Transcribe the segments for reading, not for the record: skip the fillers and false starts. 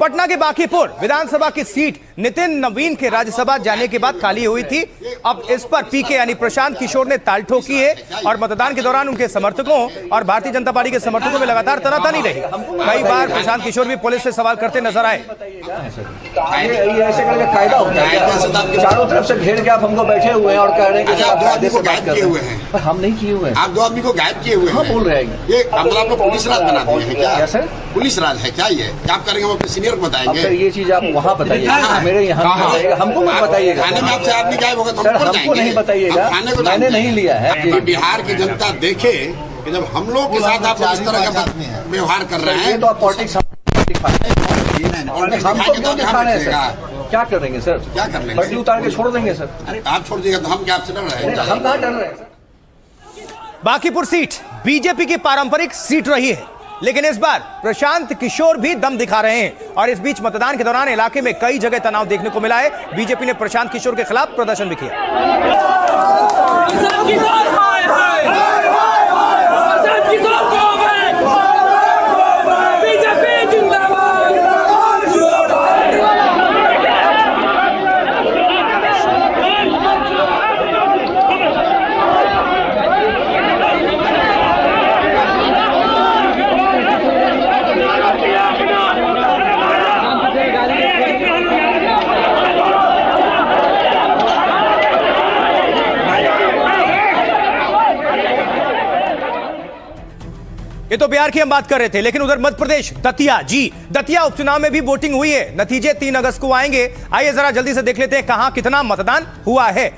पटना के बांकीपुर विधानसभा की सीट नितिन नवीन के राज्यसभा जाने के बाद खाली हुई थी। अब इस पर पीके यानी प्रशांत किशोर ने ताल ठोकी है और मतदान के दौरान उनके समर्थकों और भारतीय जनता पार्टी के समर्थकों में लगातार तनातनी रही। कई बार प्रशांत किशोर भी पुलिस से सवाल करते नजर आए। ऐसे करके कायदा होता है, चारों तरफ से घेर के आप हमको बैठे हुए हैं और कह रहे हैं कि आप कायदे से बात कर रहे हैं। हम नहीं किए हुए हैं। आप 2 आदमी को गायब किए हुए हैं। हाँ, बोल रहे हैं ये आपको पुलिस राज बना दिए हैं क्या? सर पुलिस राज है क्या? ये क्या आप करेंगे? हम अपने सीनियर को बताएंगे। ये चीज आप वहाँ बताइएगा, मेरे यहाँ बताइएगा, हमको मत बताइएगा। थाने में आपसे आदमी गायब होगा तो सर हमको नहीं बताइएगा, मैंने नहीं लिया है। बिहार की जनता देखे कि जब हम लोग के साथ आप इस तरह का व्यवहार कर रहे हैं तो आप पॉलिटिक्स हमको क्यों दिखा रहे हैं सर? क्या करेंगे सर? क्या कर लेंगे? बदली उतार के छोड़ देंगे सर। अरे आप छोड़ दिएगा तो हम क्या आपसे डर रहे हैं? हम कहाँ डर रहे हैं? बांकीपुर सीट बीजेपी की पारंपरिक सीट रही है, लेकिन इस बार प्रशांत किशोर भी दम दिखा रहे हैं और इस बीच मतदान के दौरान इलाके में कई जगह तनाव देखने को मिला है। बीजेपी ने प्रशांत किशोर के खिलाफ प्रदर्शन भी किया। ये तो बिहार की हम बात कर रहे थे, लेकिन उधर मध्य प्रदेश दतिया उपचुनाव में भी वोटिंग हुई है। नतीजे 3 अगस्त को आएंगे। आइए जरा जल्दी से देख लेते हैं कहां कितना मतदान हुआ है।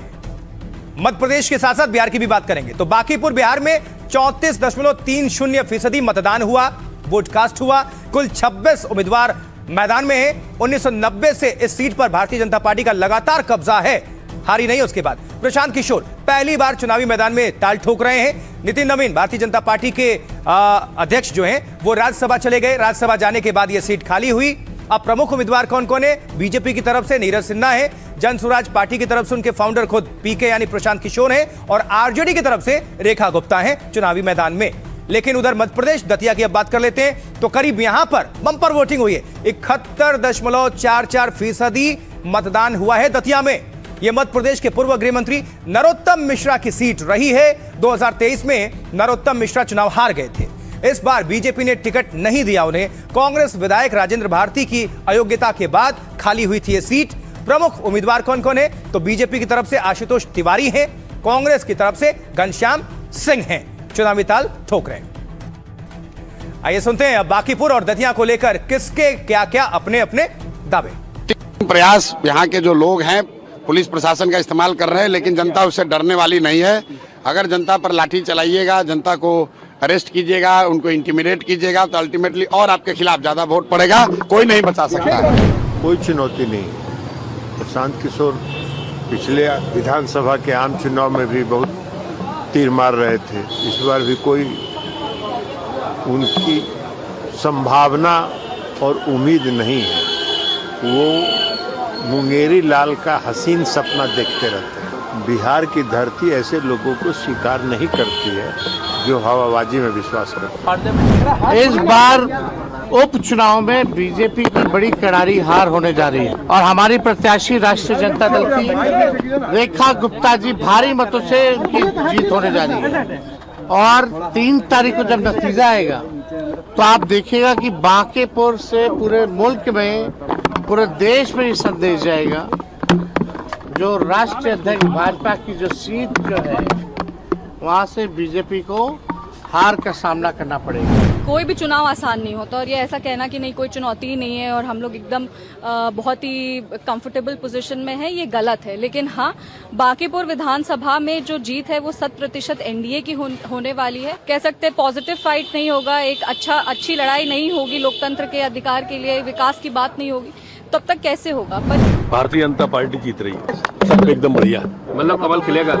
मध्य प्रदेश के साथ साथ बिहार की भी बात करेंगे। तो बांकीपुर बिहार में 34.30% मतदान हुआ, वोट कास्ट हुआ। कुल 26 उम्मीदवार मैदान में है। 1990 से इस सीट पर भारतीय जनता पार्टी का लगातार कब्जा है, हारी नहीं। उसके बाद प्रशांत किशोर पहली बार चुनावी मैदान में ताल ठोक रहे हैं। नितिन नवीन भारतीय जनता पार्टी के अध्यक्ष जो हैं वो राज्यसभा चले गए। राज्यसभा जाने के बाद यह सीट खाली हुई। अब प्रमुख उम्मीदवार कौन कौन है? बीजेपी की तरफ से नीरज सिन्हा है, जन स्वराज पार्टी की तरफ से उनके फाउंडर खुद पीके यानी प्रशांत किशोर हैं और आरजेडी की तरफ से रेखा गुप्ता हैं चुनावी मैदान में। लेकिन उधर मध्य प्रदेश दतिया की अब बात कर लेते हैं। तो करीब यहां पर बंपर वोटिंग हुई है। 71.44% मतदान हुआ है दतिया में। यह मध्य प्रदेश के पूर्व गृह मंत्री नरोत्तम मिश्रा की सीट रही है। 2023 में नरोत्तम मिश्रा चुनाव हार गए थे। इस बार बीजेपी ने टिकट नहीं दिया उन्हें। कांग्रेस विधायक राजेंद्र भारती की अयोग्यता के बाद खाली हुई थी यह सीट। प्रमुख उम्मीदवार कौन कौन है? तो बीजेपी की तरफ से आशुतोष तिवारी हैं, कांग्रेस की तरफ से घनश्याम सिंह हैं। चुनावी ताल ठोक रहे हैं। आइए सुनते हैं अब बांकीपुर और दतिया को लेकर किसके क्या क्या अपने अपने दावे। प्रयास यहाँ के जो लोग हैं पुलिस प्रशासन का इस्तेमाल कर रहे हैं, लेकिन जनता उससे डरने वाली नहीं है। अगर जनता पर लाठी चलाइएगा, जनता को अरेस्ट कीजिएगा, उनको इंटिमिडेट कीजिएगा तो अल्टीमेटली और आपके खिलाफ ज्यादा वोट पड़ेगा। कोई नहीं बचा सकता है। कोई चुनौती नहीं। प्रशांत किशोर पिछले विधानसभा के आम चुनाव में भी बहुत तीर मार रहे थे। इस बार भी कोई उनकी संभावना और उम्मीद नहीं है। वो मुंगेरी लाल का हसीन सपना देखते रहते हैं। बिहार की धरती ऐसे लोगों को स्वीकार नहीं करती है जो हवाबाजी में विश्वास रखते हैं। इस बार उपचुनाव में बीजेपी की बड़ी करारी हार होने जा रही है और हमारी प्रत्याशी राष्ट्रीय जनता दल की रेखा गुप्ता जी भारी मतों से उनकी जीत होने जा रही है। और 3 तारीख को जब नतीजा आएगा तो आप देखिएगा कि बांकीपुर से पूरे मुल्क में, पूरे देश में ये संदेश जाएगा जो राष्ट्रीय अध्यक्ष भाजपा की जो सीट जो है वहाँ से बीजेपी को हार का सामना करना पड़ेगा। कोई भी चुनाव आसान नहीं होता और ये ऐसा कहना कि नहीं कोई चुनौती ही नहीं है और हम लोग एकदम बहुत ही कंफर्टेबल पोजीशन में है, ये गलत है। लेकिन हाँ, बांकीपुर विधानसभा में जो जीत है वो 100% एनडीए की होने वाली है। कह सकते हैं पॉजिटिव फाइट नहीं होगा, एक अच्छी लड़ाई नहीं होगी, लोकतंत्र के अधिकार के लिए विकास की बात नहीं होगी, तब तक कैसे होगा। पर भारतीय जनता पार्टी जीत रही है, सब एकदम बढ़िया, मतलब कमल खिलेगा।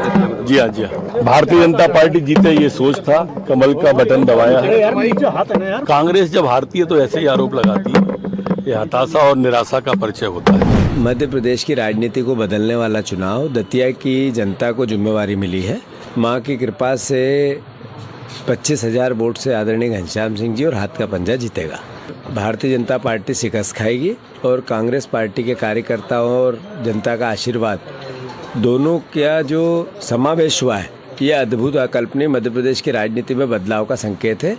जी हाँ जी हाँ, भारतीय जनता पार्टी जीते ये सोच था, कमल का बटन दबाया है। कांग्रेस जब हारती है तो ऐसे ही आरोप लगाती है, ये हताशा और निराशा का परिचय होता है। मध्य प्रदेश की राजनीति को बदलने वाला चुनाव दतिया की जनता को जिम्मेवारी मिली है। माँ की कृपा से 25,000 वोट से आदरणीय घनश्याम सिंह जी और हाथ का पंजा जीतेगा। भारतीय जनता पार्टी शिकस्त खाएगी और कांग्रेस पार्टी के कार्यकर्ताओं और जनता का आशीर्वाद दोनों का जो समावेश हुआ है, ये अद्भुत अकल्पनीय मध्य प्रदेश की राजनीति में बदलाव का संकेत है।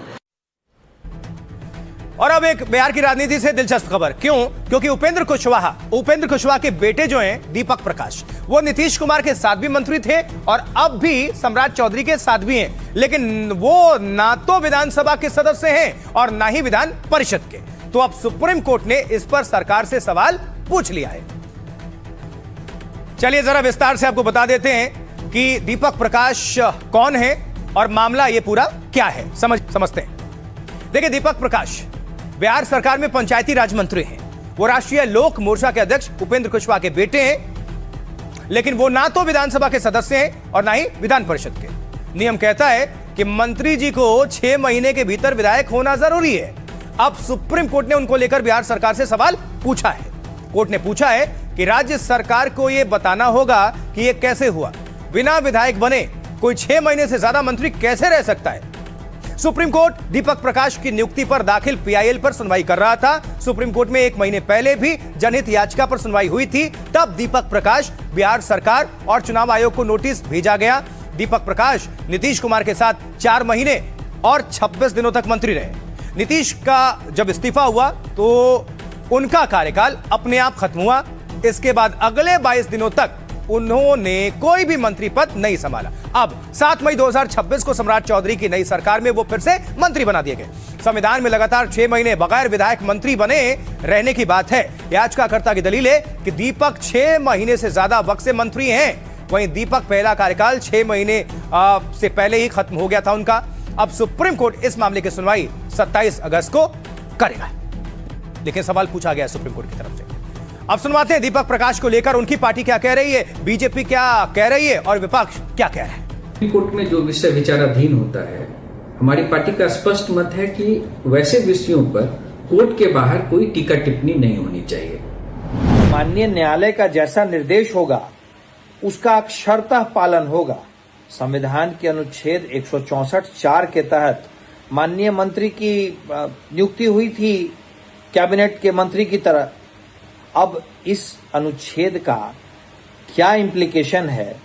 और अब एक बिहार की राजनीति से दिलचस्प खबर। क्यों? क्योंकि उपेंद्र कुशवाहा के बेटे जो हैं दीपक प्रकाश, वो नीतीश कुमार के साथ भी मंत्री थे और अब भी सम्राट चौधरी के साथ भी हैं, लेकिन वो ना तो विधानसभा के सदस्य हैं और ना ही विधान परिषद के। तो अब सुप्रीम कोर्ट ने इस पर सरकार से सवाल पूछ लिया है। चलिए जरा विस्तार से आपको बता देते हैं कि दीपक प्रकाश कौन है और मामला ये पूरा क्या है, समझते हैं। देखिए, दीपक प्रकाश बिहार सरकार में पंचायती राज मंत्री हैं। वो राष्ट्रीय लोक मोर्चा के अध्यक्ष उपेंद्र कुशवाहा के बेटे हैं, लेकिन वो ना तो विधानसभा के सदस्य हैं और ना ही विधान परिषद के। नियम कहता है कि मंत्री जी को 6 महीने के भीतर विधायक होना जरूरी है। अब सुप्रीम कोर्ट ने उनको लेकर बिहार सरकार से सवाल पूछा है। कोर्ट ने पूछा है कि राज्य सरकार को यह बताना होगा कि यह कैसे हुआ। बिना विधायक बने कोई 6 महीने से ज्यादा मंत्री कैसे रह सकता है? सुप्रीम कोर्ट दीपक प्रकाश की नियुक्ति पर दाखिल पीआईएल पर सुनवाई कर रहा था। सुप्रीम कोर्ट में 1 महीने पहले भी जनहित याचिका पर सुनवाई हुई थी। तब दीपक प्रकाश बिहार सरकार और चुनाव आयोग को नोटिस भेजा गया। दीपक प्रकाश नीतीश कुमार के साथ 4 महीने और 26 दिनों तक मंत्री रहे। नीतीश का जब इस्तीफा हुआ तो उनका कार्यकाल अपने आप खत्म हुआ। इसके बाद अगले 22 दिनों तक उन्होंने कोई भी मंत्री पद नहीं संभाला। अब 7 मई 2026 को सम्राट चौधरी की नई सरकार में वो फिर से मंत्री बना दिए गए। संविधान में लगातार 6 महीने बगैर विधायक मंत्री बने रहने की बात है। याचिकाकर्ता की दलील है कि दीपक 6 महीने से ज्यादा वक्त से मंत्री हैं। वहीं दीपक पहला कार्यकाल 6 महीने से पहले ही खत्म हो गया था उनका। अब सुप्रीम कोर्ट इस मामले की सुनवाई 27 अगस्त को करेगा। लेकिन सवाल पूछा गया सुप्रीम कोर्ट की तरफ से। अब सुनवाते हैं दीपक प्रकाश को लेकर उनकी पार्टी क्या कह रही है, बीजेपी क्या कह रही है और विपक्ष क्या कह रहा है। सुप्रीम कोर्ट में जो विषय विचाराधीन होता है, हमारी पार्टी का स्पष्ट मत है कि वैसे विषयों पर कोर्ट के बाहर कोई टीका टिप्पणी नहीं होनी चाहिए। माननीय न्यायालय का जैसा निर्देश होगा उसका अक्षरतः पालन होगा। संविधान के अनुच्छेद 164(4) के तहत माननीय मंत्री की नियुक्ति हुई थी कैबिनेट के मंत्री की तरह। अब इस अनुच्छेद का क्या इम्प्लीकेशन है,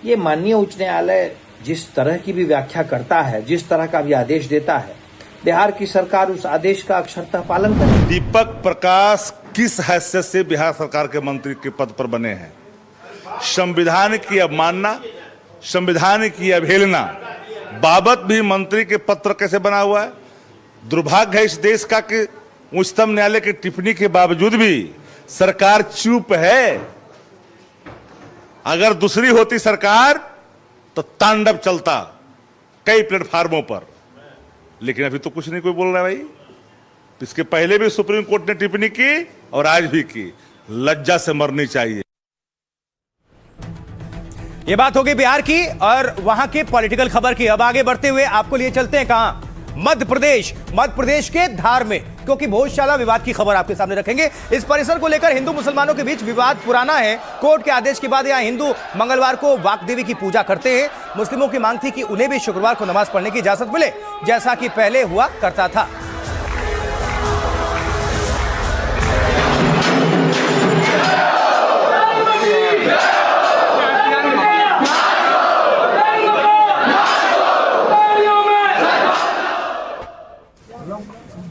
ये माननीय उच्च न्यायालय जिस तरह की भी व्याख्या करता है, जिस तरह का भी आदेश देता है, बिहार की सरकार उस आदेश का अक्षरतः पालन करे। दीपक प्रकाश किस हैसियत से बिहार सरकार के मंत्री के पद पर बने हैं? संविधान की अवमानना, संविधान की अवहेलना बाबत भी मंत्री के पत्र कैसे बना हुआ है? दुर्भाग्य है इस देश का कि उच्चतम न्यायालय की टिप्पणी के बावजूद भी सरकार चुप है। अगर दूसरी होती सरकार तो तांडव चलता कई प्लेटफार्मों पर, लेकिन अभी तो कुछ नहीं कोई बोल रहा है भाई। इसके पहले भी सुप्रीम कोर्ट ने टिप्पणी की और आज भी की। लज्जा से मरनी चाहिए। ये बात होगी बिहार की और वहां के पॉलिटिकल खबर की। अब आगे बढ़ते हुए आपको लिए चलते हैं कहां? मध्य प्रदेश के धार में, क्योंकि भोजशाला विवाद की खबर आपके सामने रखेंगे। इस परिसर को लेकर हिंदू मुसलमानों के बीच विवाद पुराना है। कोर्ट के आदेश के बाद यहां हिंदू मंगलवार को वाग्देवी की पूजा करते हैं। मुस्लिमों की मांग थी कि उन्हें भी शुक्रवार को नमाज पढ़ने की इजाजत मिले, जैसा कि पहले हुआ करता था।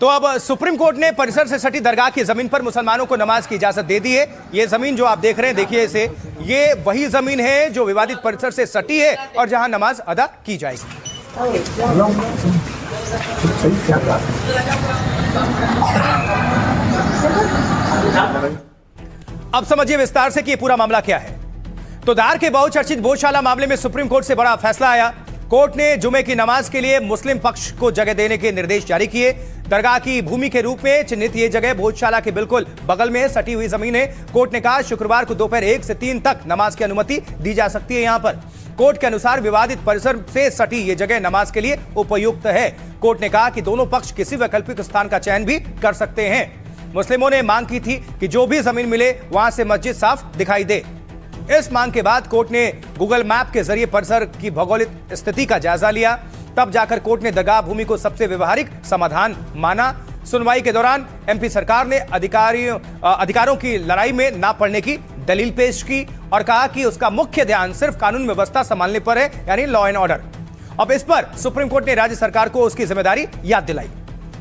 तो अब सुप्रीम कोर्ट ने परिसर से सटी दरगाह की जमीन पर मुसलमानों को नमाज की इजाजत दे दी है। ये जमीन जो आप देख रहे हैं, देखिए इसे, ये वही जमीन है जो विवादित परिसर से सटी है और जहां नमाज अदा की जाएगी। अब समझिए विस्तार से कि ये पूरा मामला क्या है। तो धार के बहुचर्चित भोजशाला मामले में सुप्रीम कोर्ट से बड़ा फैसला आया। कोर्ट ने जुमे की नमाज के लिए मुस्लिम पक्ष को जगह देने के निर्देश जारी किए। दरगाह की भूमि के रूप में चिन्हित ये जगह भोजशाला के बिल्कुल बगल में सटी हुई जमीन है। कोर्ट ने कहा शुक्रवार को दोपहर 1 से 3 तक नमाज की अनुमति दी जा सकती है। यहां पर कोर्ट के अनुसार विवादित परिसर से सटी ये जगह नमाज के लिए उपयुक्त है। कोर्ट ने कहा कि दोनों पक्ष किसी वैकल्पिक स्थान का चयन भी कर सकते हैं। मुस्लिमों ने मांग की थी कि जो भी जमीन मिले वहां से मस्जिद साफ दिखाई दे। इस मांग के बाद कोर्ट ने गूगल मैप के जरिए परिसर की भौगोलिक स्थिति का जायजा लिया। तब जाकर कोर्ट ने दरगाह भूमि को सबसे व्यवहारिक समाधान माना। सुनवाई के दौरान एमपी सरकार ने अधिकारों की लड़ाई में ना पड़ने की दलील पेश की और कहा कि उसका मुख्य ध्यान सिर्फ कानून व्यवस्था संभालने पर है, यानी लॉ एंड ऑर्डर। अब इस पर सुप्रीम कोर्ट ने राज्य सरकार को उसकी जिम्मेदारी याद दिलाई।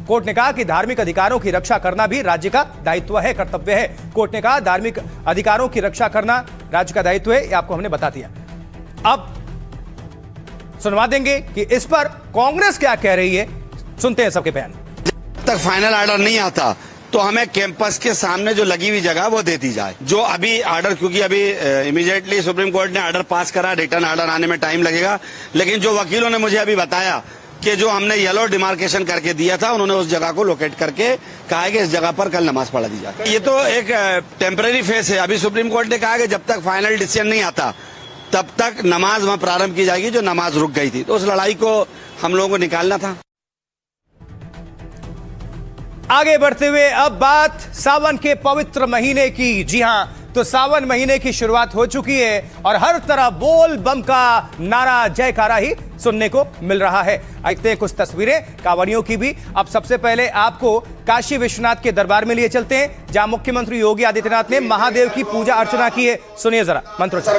कोर्ट ने कहा कि धार्मिक अधिकारों की रक्षा करना भी राज्य का दायित्व है, कर्तव्य है। कोर्ट ने कहा धार्मिक अधिकारों की रक्षा करना राज्य का दायित्व है, ये आपको हमने बता दिया। अब सुनवा देंगे कि इस पर कांग्रेस क्या कह रही है, सुनते हैं सबके बयान। जब तक फाइनल ऑर्डर नहीं आता तो हमें कैंपस के सामने जो लगी हुई जगह वो दे दी जाए। जो अभी ऑर्डर, क्योंकि अभी इमीडिएटली सुप्रीम कोर्ट ने ऑर्डर पास करा, रिटर्न ऑर्डर आने में टाइम लगेगा, लेकिन जो वकीलों ने मुझे अभी बताया कि जो हमने येलो डिमार्केशन करके दिया था, उन्होंने उस जगह को लोकेट करके कहा है कि इस जगह पर कल नमाज पढ़ा दी जाए। ये तो एक टेम्पररी फेस है। अभी सुप्रीम कोर्ट ने कहा कि जब तक फाइनल डिसीजन नहीं आता तब तक नमाज वहां प्रारंभ की जाएगी, जो नमाज रुक गई थी। तो उस लड़ाई को हम लोगों को निकालना था। आगे बढ़ते हुए अब बात सावन के पवित्र महीने की। जी हां, तो सावन महीने की शुरुआत हो चुकी है और हर तरफ बोल बम का नारा, जयकारा ही सुनने को मिल रहा है। देखते हैं कुछ तस्वीरें कांवड़ियों की भी। अब सबसे पहले आपको काशी विश्वनाथ के दरबार में लिए चलते हैं, जहां मुख्यमंत्री योगी आदित्यनाथ ने महादेव की पूजा अर्चना की है। सुनिए जरा मंत्रोच्चार।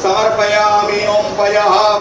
समर्पयामि ओम पयः।